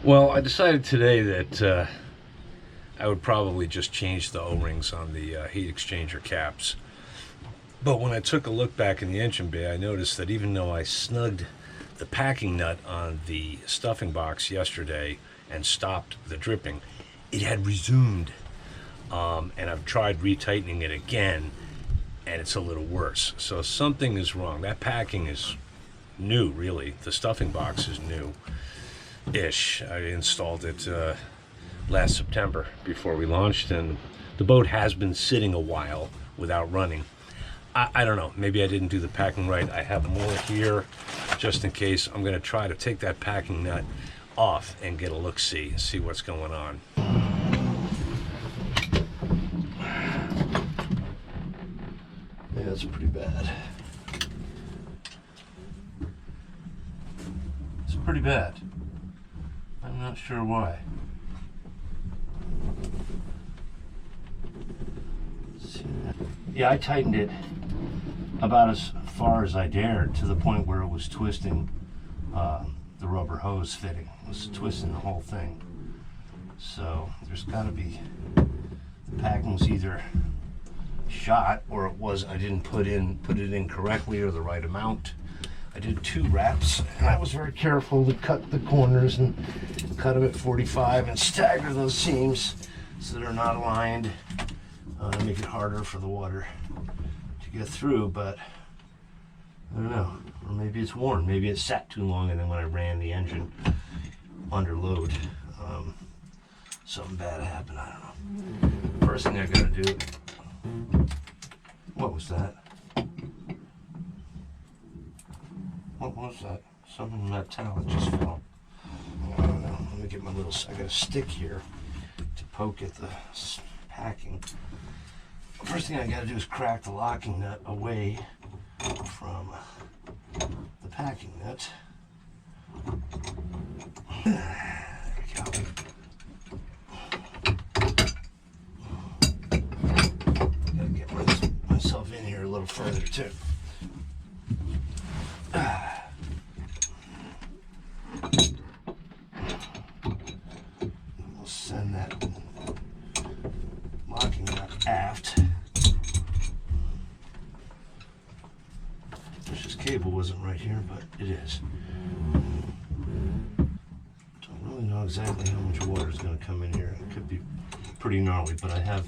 Well, I decided today that I would probably just change the O-rings on the heat exchanger caps. But when I took a look back in the engine bay, I noticed that even though I snugged the packing nut on the stuffing box yesterday and stopped the dripping, it had resumed. And I've tried retightening it again, and it's a little worse. So something is wrong. That packing is new, really. The stuffing box is new-ish. I installed it last September before we launched, and the boat has been sitting a while without running. I don't know. Maybe I didn't do the packing right. I have more here just in case. I'm going to try to take that packing nut off and get a look-see, see what's going on. Yeah, that's pretty bad. It's pretty bad. I'm not sure why. Yeah, I tightened it about as far as I dared, to the point where it was twisting the rubber hose fitting. It was twisting the whole thing. So there's got to be, the packing was either shot, or it was, I didn't put it in correctly or the right amount. I did 2 wraps, and I was very careful to cut the corners and cut them at 45 and stagger those seams so they're not aligned, to make it harder for the water to get through. But I don't know, or maybe it's worn, maybe it sat too long, and then when I ran the engine under load, something bad happened. I don't know. First thing I gotta do, what was that? What was that? Something in that towel that just fell. I don't know. Let me get my little, I got a stick here to poke at the packing. First thing I gotta do is crack the locking nut away from the packing nut. There we go. Gotta get myself in here a little further too. We'll send that locking nut aft. Wish this cable wasn't right here, but it is. Don't really know exactly how much water is going to come in here. It could be pretty gnarly, but I had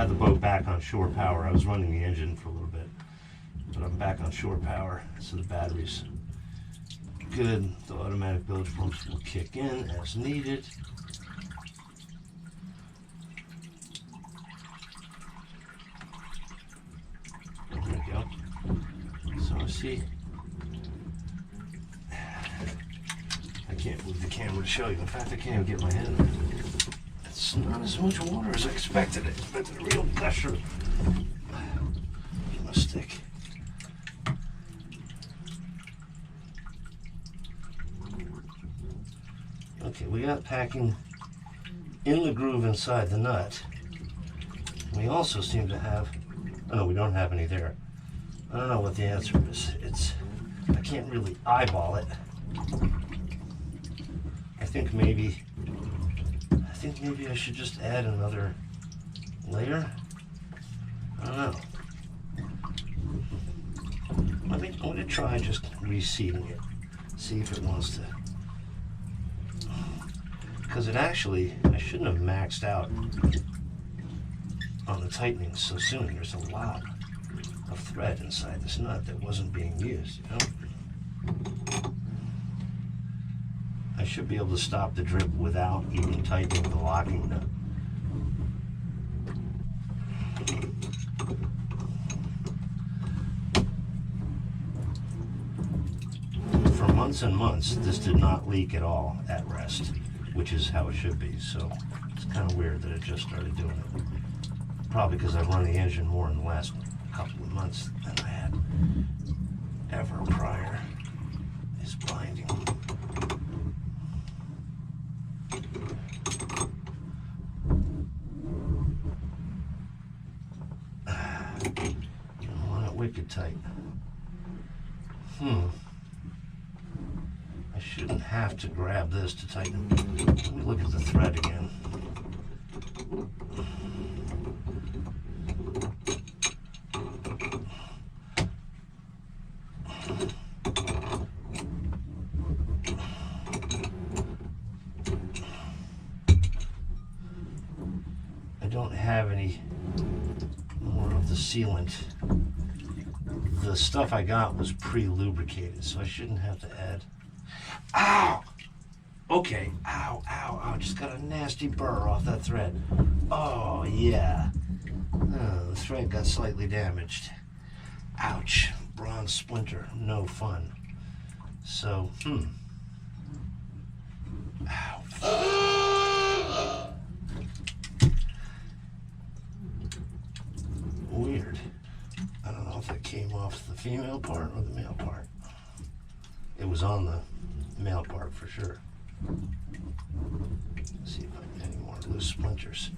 the boat back on shore power. I was running the engine for a little bit, but I'm back on shore power, so the battery's good. The automatic bilge pumps will kick in as needed. There we go. So I see, I can't move the camera to show you. In fact, I can't even get my head in it. It's not as much water as I expected. I expected a real gusher. Get my stick. Okay, we got packing in the groove inside the nut. We also seem to have, oh no, we don't have any there. I don't know what the answer is. I can't really eyeball it. I think maybe I should just add another layer. I don't know. I'm going to try just reseating it. See if it wants to. Because it actually, I shouldn't have maxed out on the tightening so soon. There's a lot of thread inside this nut that wasn't being used, you know? I should be able to stop the drip without even tightening the locking nut. For months and months, this did not leak at all at rest, which is how it should be. So it's kind of weird that it just started doing it. Probably because I've run the engine more in the last couple of months than I had ever prior. Is blinding. You don't want it wicked tight. I Shouldn't have to grab this to tighten. Let me look at the thread again. I don't have any more of the sealant. The stuff I got was pre-lubricated, so I shouldn't have to add. Ow! Okay, ow, ow, ow. Just got a nasty burr off that thread. Oh, yeah. The thread got slightly damaged. Ouch. Bronze splinter. No fun. So, Ow. Weird. I don't know if that came off the female part or the male part. It was on the male part for sure. Let's see if I get any more loose splinters.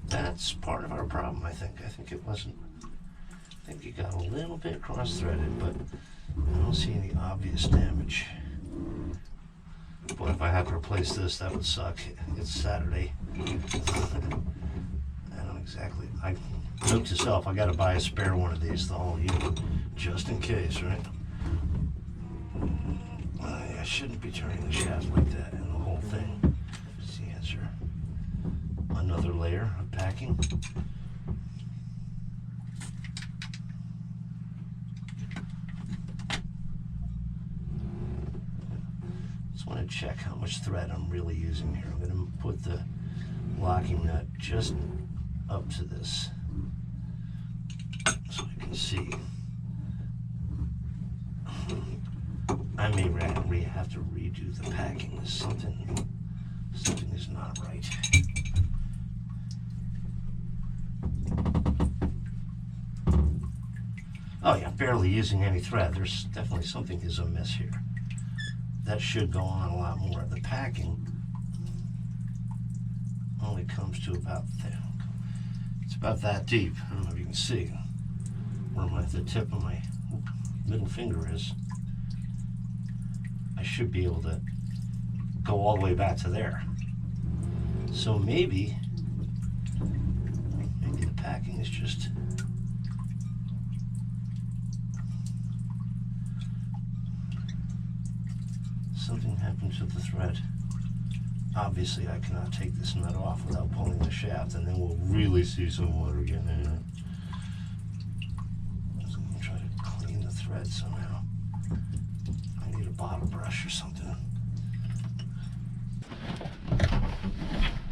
That's part of our problem, I think. I think it wasn't. I think it got a little bit cross-threaded, but I don't see any obvious damage. Boy, if I had to replace this, that would suck. It's Saturday. I don't exactly. Note to self, I got to buy a spare one of these, the whole unit, just in case, right? I shouldn't be turning the shaft like that and the whole thing. That's the answer. Another layer of packing. Just want to check how much thread I'm really using here. I'm going to put the locking nut just up to this so I can see. I may have to redo the packing. Something is not right. Oh yeah, barely using any thread. There's definitely something is amiss here. That should go on a lot more. The packing only comes to about there. It's about that deep. I don't know if you can see where the tip of my middle finger is. I should be able to go all the way back to there. So maybe the packing is just something happened to the thread. Obviously I cannot take this nut off without pulling the shaft, and then we'll really see some water getting in it. So I'm gonna try to clean the thread somehow. I need a bottle brush or something.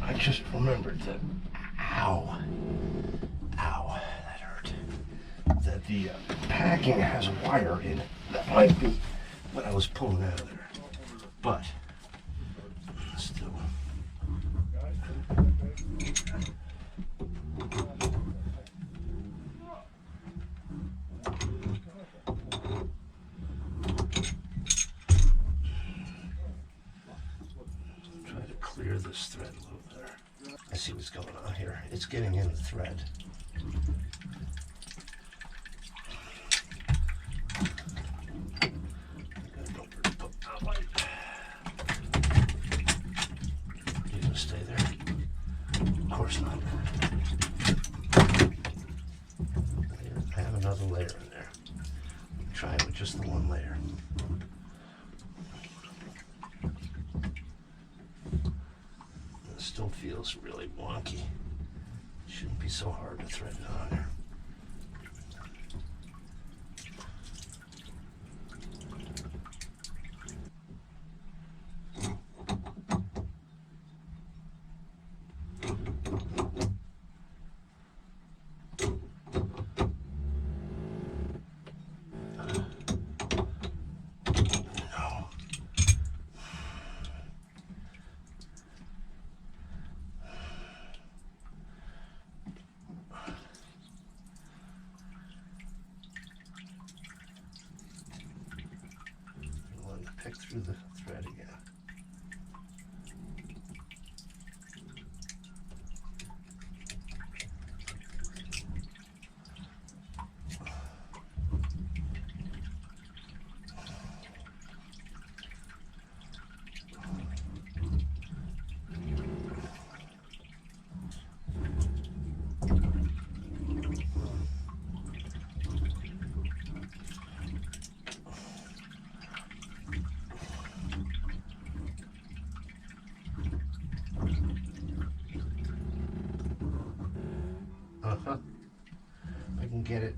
I just remembered that, ow, that hurt. That the packing has a wire in it. That might be what I was pulling out of there. But, still. Try to clear this thread a little better. I see what's going on here. It's getting in the thread. You gonna stay there? Of course not. I have another layer in there. Try it with just the one layer. It still feels really wonky. Shouldn't be so hard to thread it on there. I can get it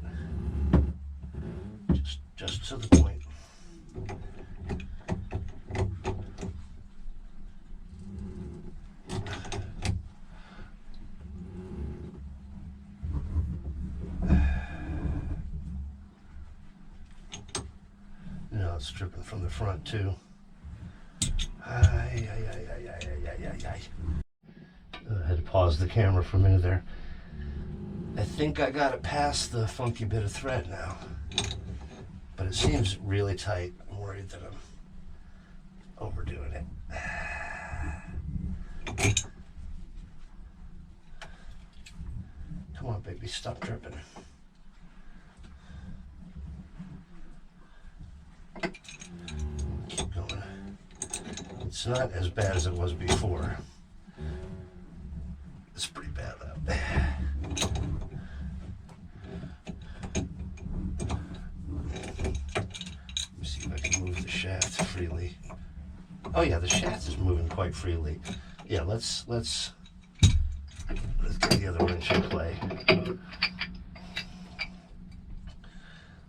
just to the point. No, it's dripping from the front too. I had to pause the camera for a minute there. I think I got it past the funky bit of thread now, but it seems really tight. I'm worried that I'm overdoing it. Come on, baby, stop dripping. Keep going. It's not as bad as it was before. It's pretty bad though. Let me see if I can move the shaft freely. Oh yeah, the shaft is moving quite freely. Yeah, let's get the other wrench in play.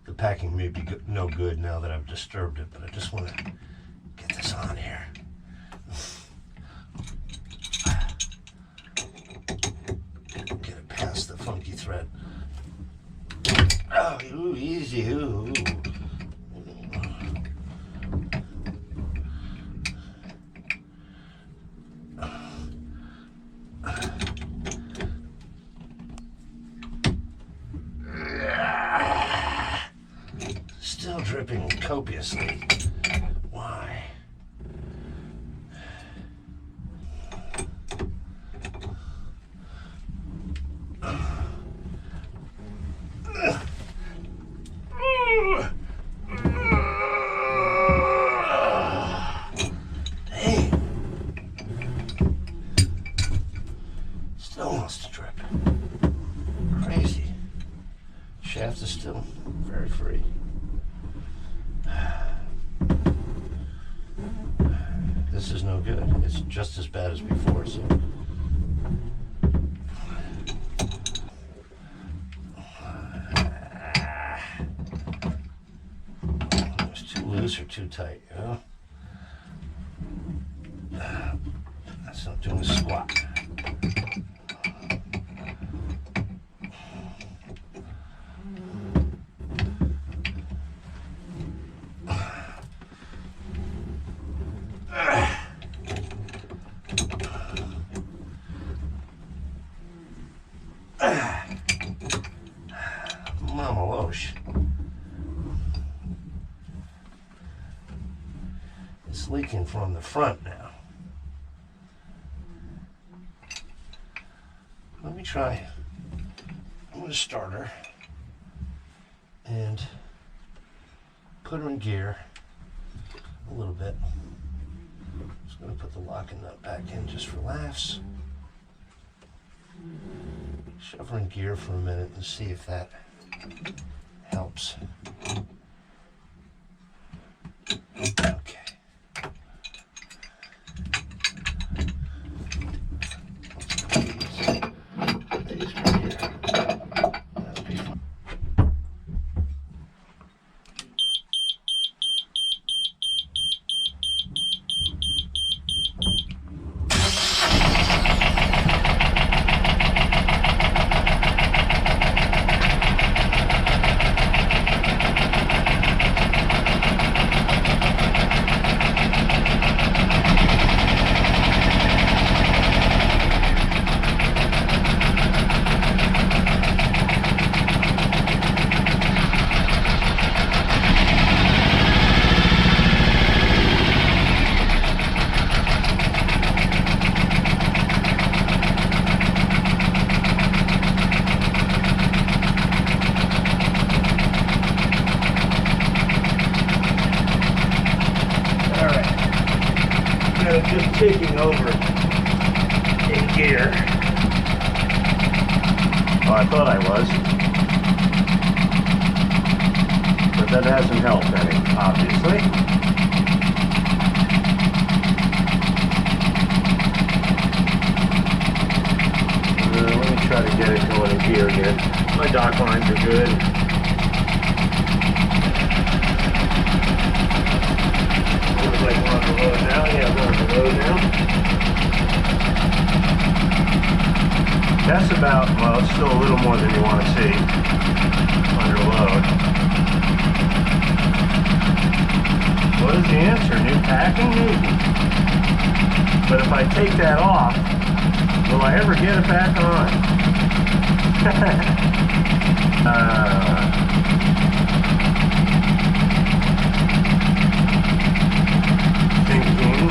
The packing may be no good now that I've disturbed it, but I just want to get this on here. Get it past the funky thread. Oh, ooh, easy, ooh. Still dripping copiously. Why? Hey. Still wants to drip. Crazy. Shaft is still very free. This is no good. It's just as bad as before, so. It's too loose or too tight, you know? That's not doing squat. Mama Losh. It's leaking from the front now. Let me try. I'm going to start her and put her in gear a little bit. Just going to put the locking nut back in just for laughs. Shove her in gear for a minute and see if that helps. Okay. These right here. That'll be fun. Just taking over in gear. Well, I thought I was. But that hasn't helped any, obviously. Let me try try to get it going in gear again. My dock lines are good. Looks like we're on the road now. Yeah, we're on the road now. That's about, well, it's still a little more than you want to see under load. What is the answer? New packing, maybe? But if I take that off, will I ever get it back on? Thinking.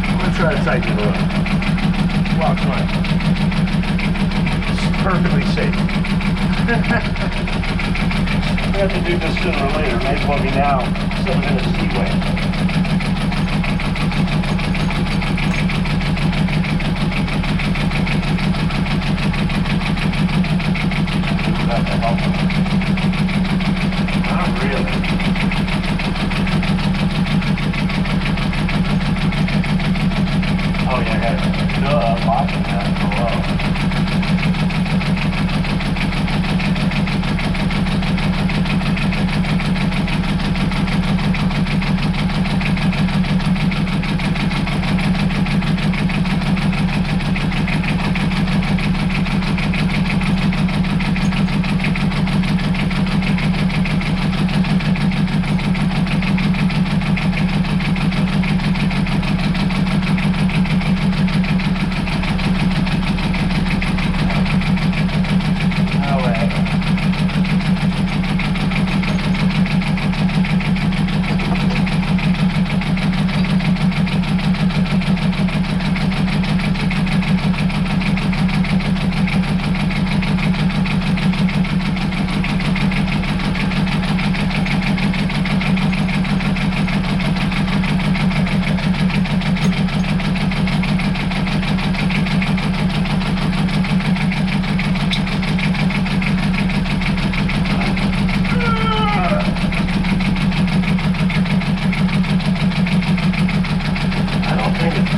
I'm going to try to tighten it a little. Wow, fine. It's perfectly safe. We have to do this sooner or later. May as well be now, instead of in a seaway. Not really. Oh yeah, I got locking that below.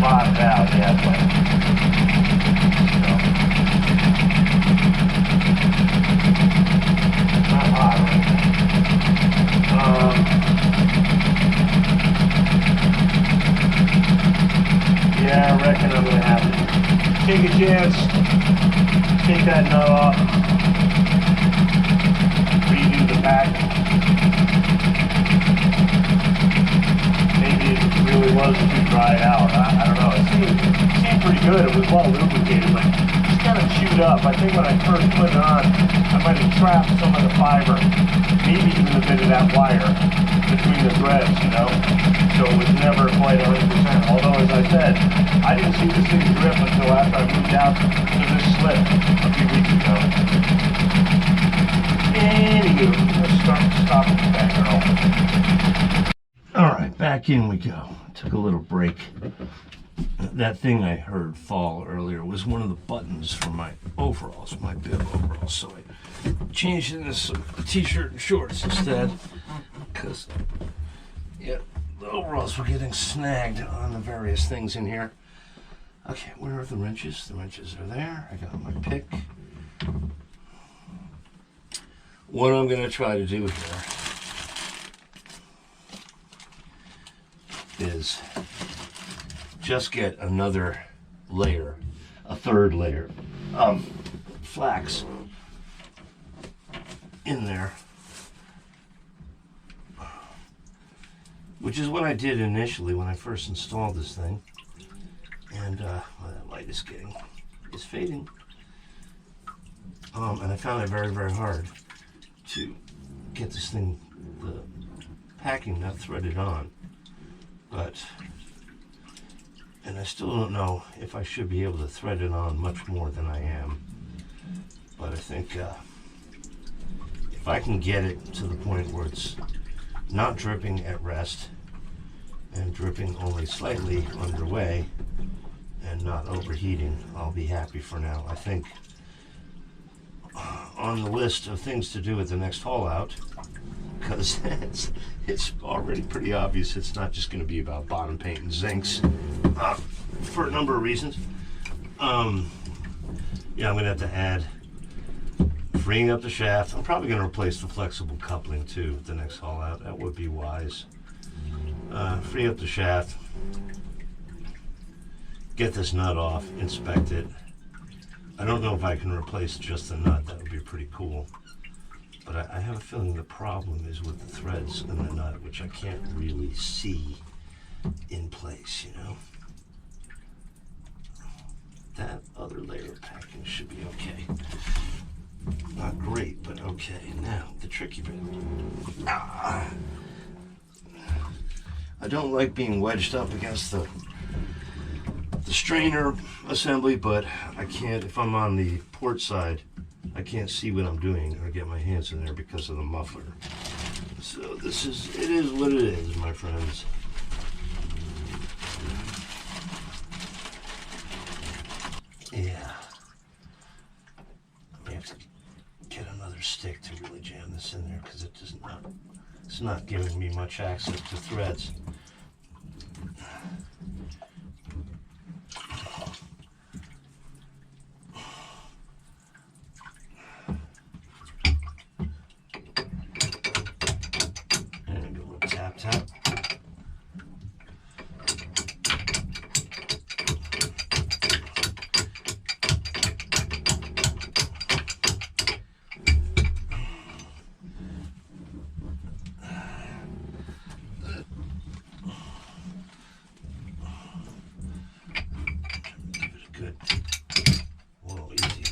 Bottomed out yet, but not hot right now. Yeah, I reckon I'm gonna have to take a chance, take that nut off, redo the pack. Maybe it really was too dried out. I don't know. It seemed pretty good. It was well lubricated, but it's kind of chewed up. I think when I first put it on, I might have trapped some of the fiber, maybe even a bit of that wire between the threads, you know? So it was never quite 100%. Although, as I said, I didn't see this thing grip until after I moved out to this slip a few weeks ago. Anywho, let's stop with that girl. All right, back in we go. Took a little break. That thing I heard fall earlier was one of the buttons for my overalls, my bib overalls. So I changed into some t-shirt and shorts instead, because yeah, the overalls were getting snagged on the various things in here. Okay, where are the wrenches? The wrenches are there. I got my pick. What I'm going to try to do here is just get another layer, a third layer of flax in there, which is what I did initially when I first installed this thing. And well, that light is fading. And I found it very, very hard to get this thing, the packing nut threaded on. And I still don't know if I should be able to thread it on much more than I am. But I think if I can get it to the point where it's not dripping at rest and dripping only slightly underway and not overheating, I'll be happy for now. I think on the list of things to do at the next haul out, because it's already pretty obvious it's not just going to be about bottom paint and zincs for a number of reasons. Yeah, I'm going to have to add, freeing up the shaft. I'm probably going to replace the flexible coupling too the next haul out. That would be wise. Free up the shaft, get this nut off, inspect it. I don't know if I can replace just the nut. That would be pretty cool. But I have a feeling the problem is with the threads in the nut, which I can't really see in place, you know. That other layer of packing should be okay. Not great, but okay. Now, the tricky bit. I don't like being wedged up against the strainer assembly, but I can't, if I'm on the port side, I can't see what I'm doing or get my hands in there because of the muffler. So it is what it is, my friends. Yeah. I may have to get another stick to really jam this in there because it's not giving me much access to threads. And a little tap tap. Good. Whoa, easy.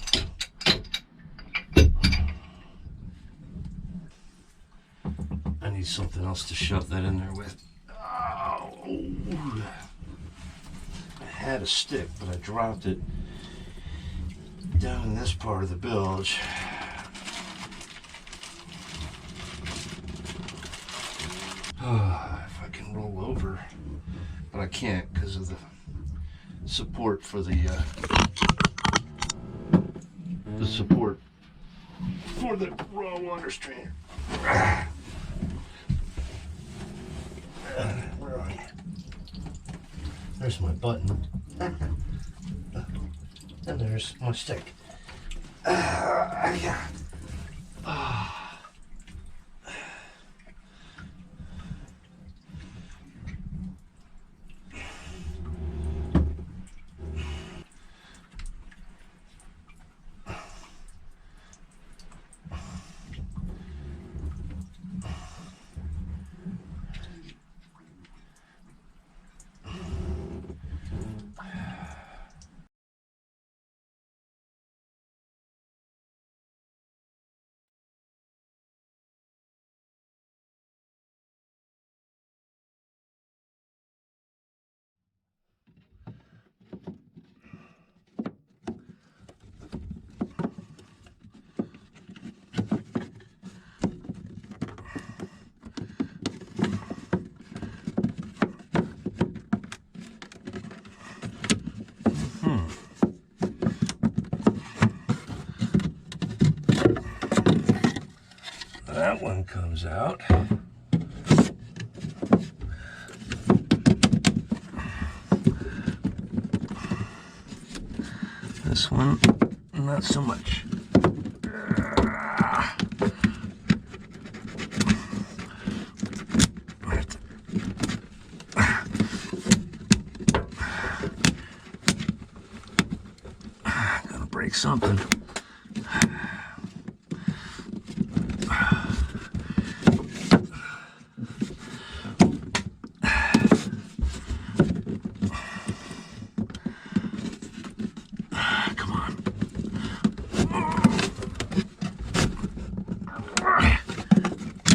I need something else to shove that in there with. Oh, I had a stick, but I dropped it down in this part of the bilge. If I can roll over, but I can't because of the support for the support for the raw water strainer. Where are you? There's my button. And there's my stick. Yeah. That one comes out. This one, not so much. Gonna break something.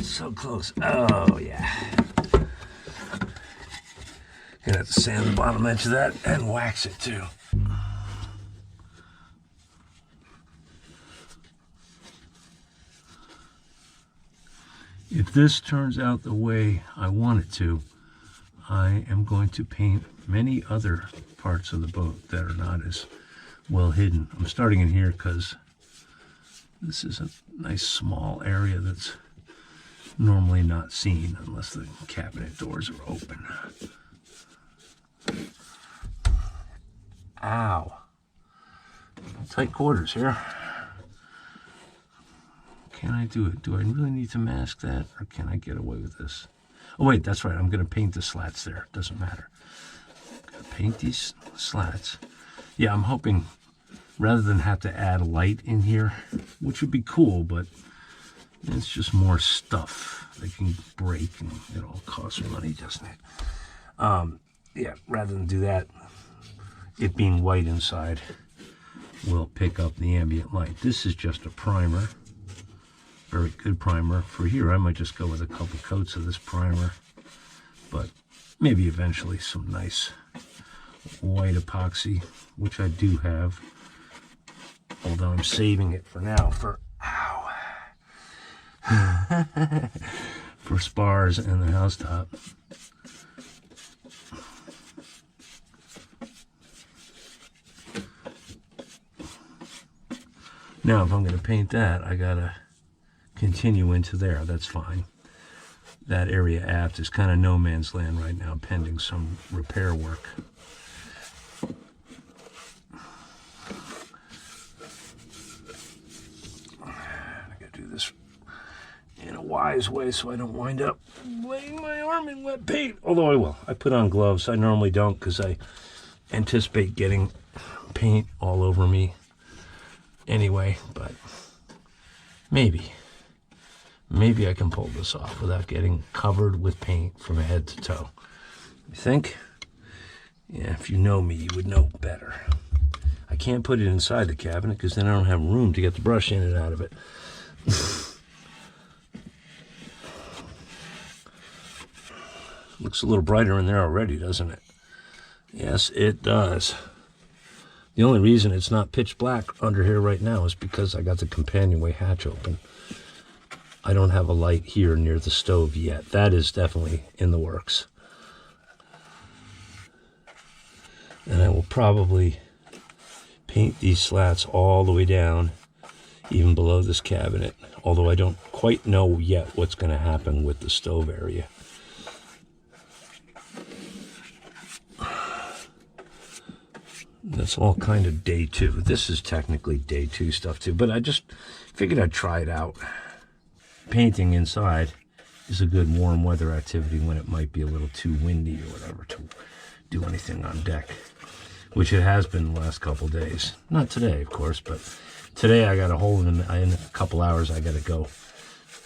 So close. Oh, yeah. Gonna have to sand the bottom edge of that and wax it too. If this turns out the way I want it to, I am going to paint many other parts of the boat that are not as well hidden. I'm starting in here because this is a nice small area that's normally not seen unless the cabinet doors are open. Ow. Tight quarters here. Can I do it? Do I really need to mask that, or can I get away with this? Oh wait, that's right. I'm going to paint the slats there. Doesn't matter. I'm going to paint these slats. Yeah, I'm hoping rather than have to add light in here, which would be cool, but it's just more stuff that can break, and it all costs money, doesn't it? Yeah, rather than do that, it being white inside will pick up the ambient light. This is just a primer. Very good primer. For here, I might just go with a couple coats of this primer, but maybe eventually some nice white epoxy, which I do have, although I'm saving it for now for for spars and the housetop. Now, if I'm going to paint that, I gotta continue into there. That's fine. That area aft is kind of no man's land right now, pending some repair work. I gotta do this in a wise way so I don't wind up laying my arm in wet paint. Although I will. I put on gloves. I normally don't because I anticipate getting paint all over me anyway, but maybe I can pull this off without getting covered with paint from head to toe. You think? Yeah, if you know me, you would know better. I can't put it inside the cabinet because then I don't have room to get the brush in and out of it. Looks a little brighter in there already, doesn't it? Yes, it does. The only reason it's not pitch black under here right now is because I got the companionway hatch open. I don't have a light here near the stove yet. That is definitely in the works. And I will probably paint these slats all the way down, even below this cabinet, although I don't quite know yet what's going to happen with the stove area. That's all kind of day 2. This is technically day 2 stuff too, but I just figured I'd try it out. Painting inside is a good warm weather activity when it might be a little too windy or whatever to do anything on deck, which it has been the last couple days. Not today, of course, but today I got a hole in a couple hours. I got to go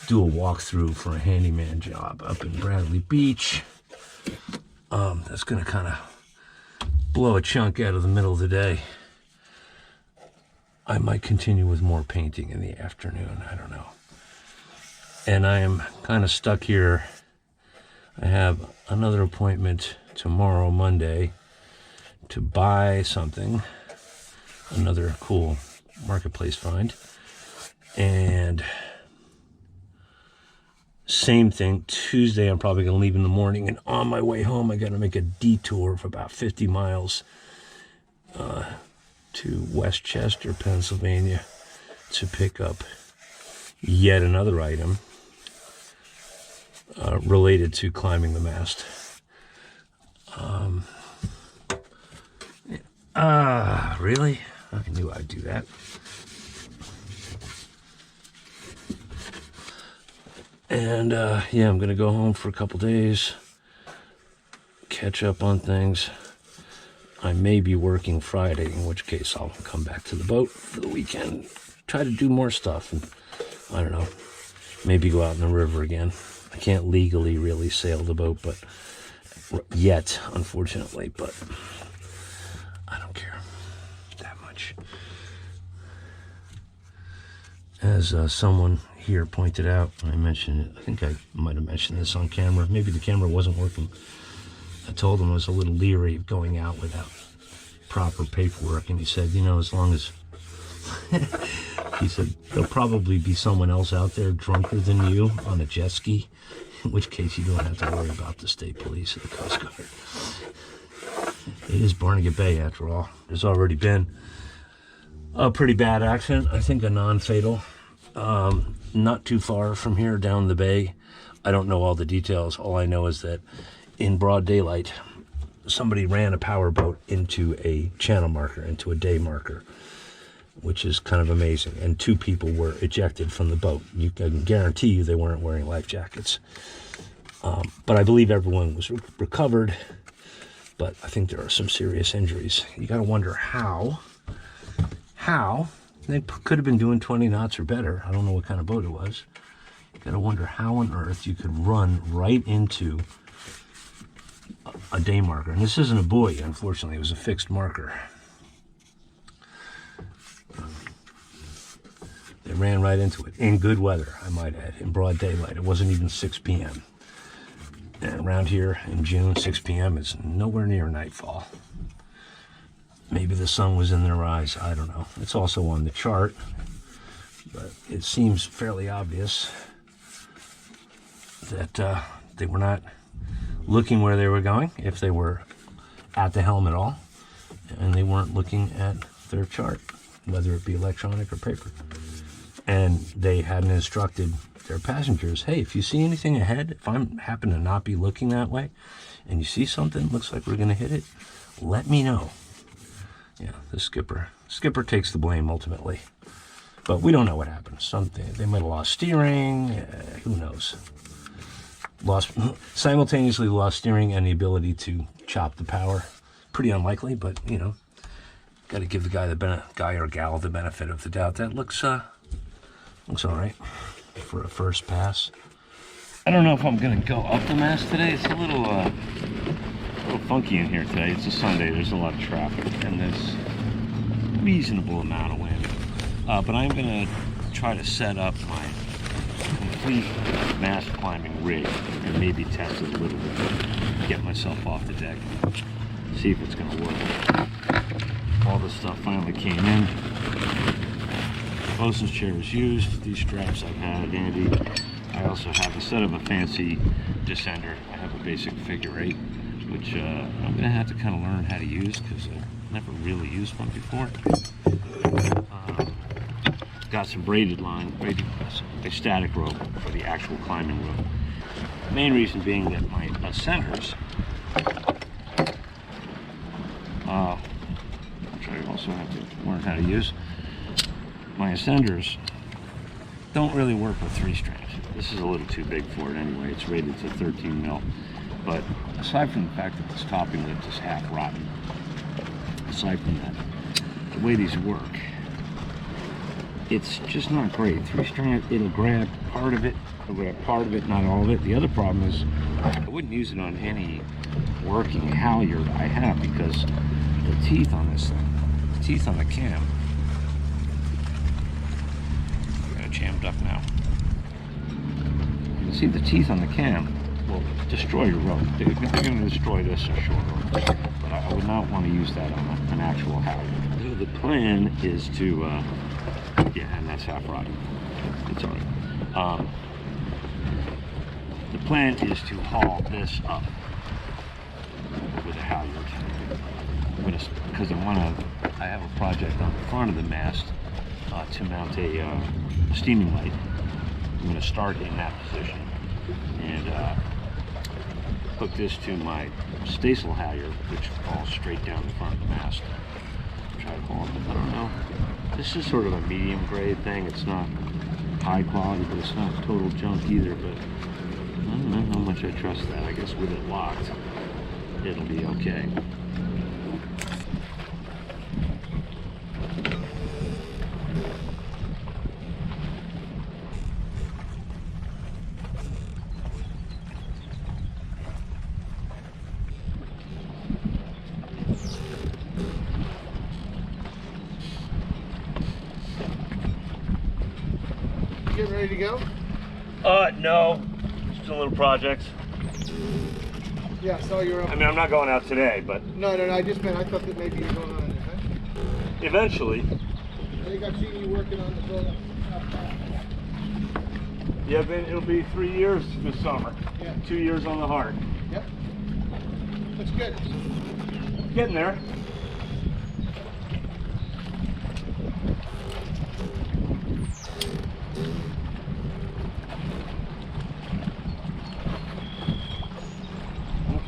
do a walkthrough for a handyman job up in Bradley Beach. That's going to kind of blow a chunk out of the middle of the day. I might continue with more painting in the afternoon. I don't know. And I am kind of stuck here. I have another appointment tomorrow, Monday, to buy something. Another cool marketplace find. And same thing, Tuesday I'm probably going to leave in the morning, and on my way home I got to make a detour of about 50 miles to Westchester, Pennsylvania, to pick up yet another item related to climbing the mast. Really? I knew I'd do that. And yeah, I'm gonna go home for a couple days, catch up on things. I may be working Friday, in which case I'll come back to the boat for the weekend, try to do more stuff, and I don't know, maybe go out in the river again. I can't legally really sail the boat, but yet, unfortunately, but I don't care that much. As someone here pointed out, I mentioned it, I think I might have mentioned this on camera, maybe the camera wasn't working. I told him I was a little leery of going out without proper paperwork, and he said, you know, as long as he said there'll probably be someone else out there drunker than you on a jet ski, in which case you don't have to worry about the state police or the Coast Guard. It is Barnegat Bay after all. There's already been a pretty bad accident, I think a non-fatal, not too far from here down the bay. I don't know all the details. All I know is that in broad daylight, somebody ran a power boat into a channel marker, into a day marker, which is kind of amazing. And 2 people were ejected from the boat. You can guarantee you they weren't wearing life jackets. But I believe everyone was recovered. But I think there are some serious injuries. You got to wonder how they could have been doing 20 knots or better. I don't know what kind of boat it was. You got to wonder how on earth you could run right into a day marker. And this isn't a buoy, unfortunately. It was a fixed marker. They ran right into it in good weather, I might add, in broad daylight. It wasn't even 6 p.m. And around here in June, 6 p.m. is nowhere near nightfall. Maybe the sun was in their eyes. I don't know. It's also on the chart, but it seems fairly obvious that they were not looking where they were going, if they were at the helm at all, and they weren't looking at their chart, whether it be electronic or paper. And they hadn't instructed their passengers, hey, if you see anything ahead, if I happen to not be looking that way, and you see something, looks like we're going to hit it, let me know. Yeah, the skipper takes the blame ultimately. But we don't know what happened. They might have lost steering, who knows. Simultaneously lost steering and the ability to chop the power. Pretty unlikely, but you know, got to give the guy or gal the benefit of the doubt. That looks all right for a first pass. I don't know if I'm gonna go up the mast today. It's a little funky in here today. It's a Sunday. There's a lot of traffic and there's reasonable amount of wind. But I'm gonna try to set up my complete mast climbing rig and maybe test it a little bit. Get myself off the deck. See if it's gonna work. All this stuff finally came in. Bosun's chair is used. These straps I've had handy. I also have, instead of a fancy descender, I have a basic figure 8, which I'm gonna have to kind of learn how to use because I've never really used one before. Got some a static rope for the actual climbing rope. The main reason being that my ascenders, which I also have to learn how to use, my ascenders don't really work with 3 strands. This is a little too big for it anyway. It's rated to 13 mil. But aside from the fact that this topping lip is half rotten, aside from that, the way these work, it's just not great. 3 strand, it'll grab part of it, not all of it. The other problem is I wouldn't use it on any working halyard I have because the teeth on this thing, the teeth on the cam, got it jammed up now. You can see the teeth on the cam will destroy your rope. They're going to destroy this or short rope, but I would not want to use that on an actual halyard. So the plan is to, yeah, and that's half rotten. It's all right. The plan is to haul this up with a halyard. Because I have a project on the front of the mast to mount a steaming light. I'm going to start in that position and hook this to my staysail halyard, which falls straight down the front of the mast. Try to haul it. I don't know. This is sort of a medium grade thing. It's not high quality, but it's not total junk either. But I don't know how much I trust that. I guess with it locked, it'll be okay. Getting ready to go? No. Still little projects. Yeah, I saw you were up. I mean, I'm not going out today, but No, I just meant I thought that maybe you were going on an event. eventually. I think I've seen you working on the build up. Yeah, it'll be 3 years this summer. Yeah. 2 years on the heart. Yep. That's good. Getting there.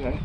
Okay.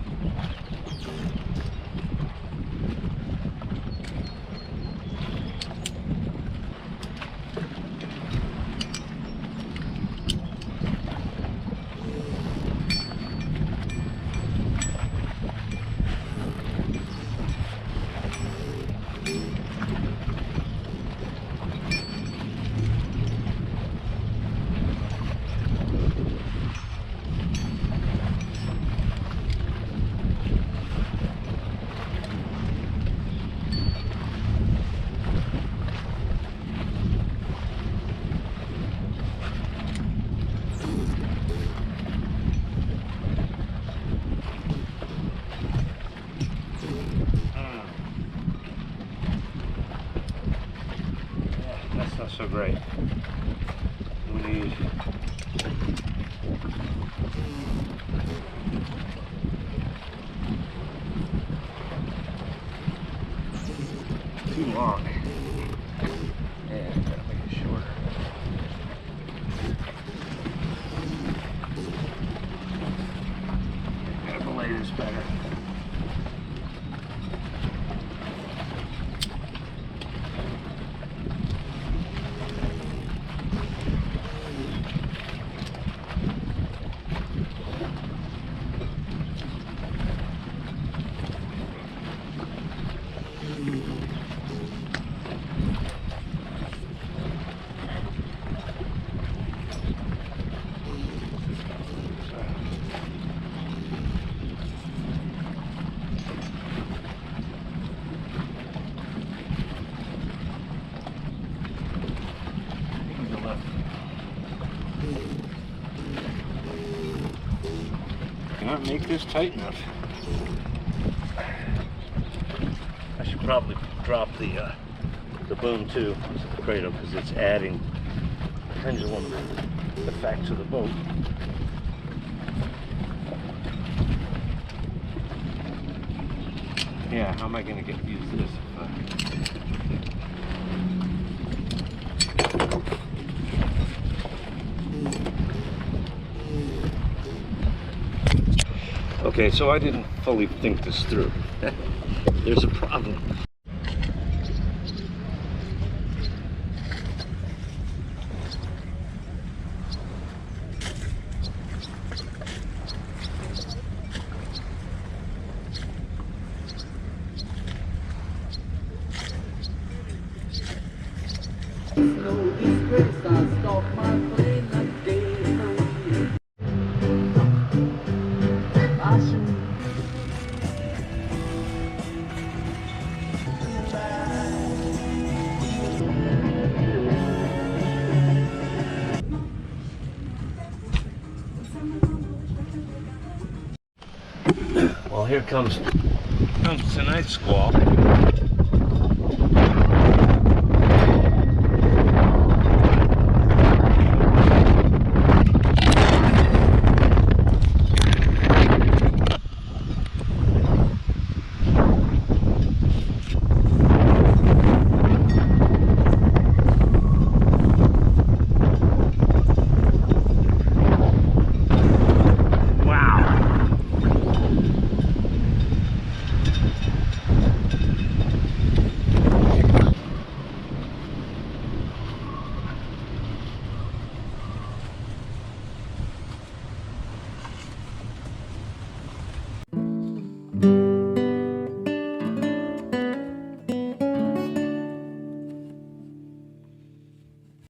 That's not so great. We need too long. Yeah, gotta make it shorter. Gotta belay this better. Cannot make this tight enough. I should probably drop the boom too to the cradle because it's adding pendulum effect to the boat. Yeah, how am I going to use this? Okay, so I didn't fully think this through. There's a problem. Well, here comes tonight's squall.